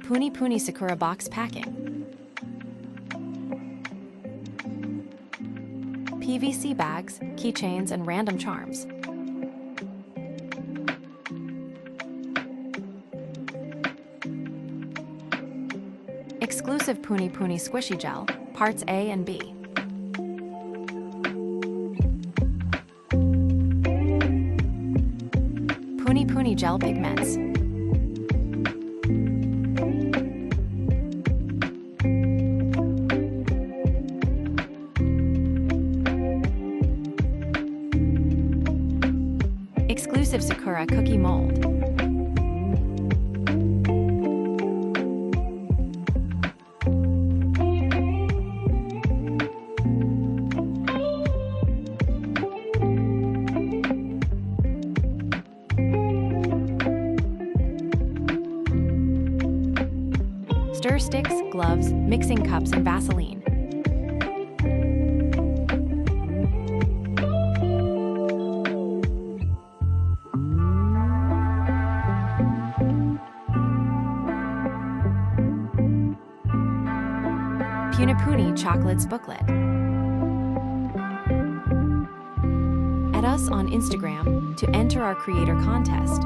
PuniPuni Sakura box packing. PVC bags, keychains, and random charms. Exclusive PuniPuni squishy gel, parts A and B. PuniPuni gel pigments. Exclusive Sakura cookie mold. Stir sticks, gloves, mixing cups, and Vaseline. PuniPuni Chocolates booklet. Add us on Instagram to enter our creator contest.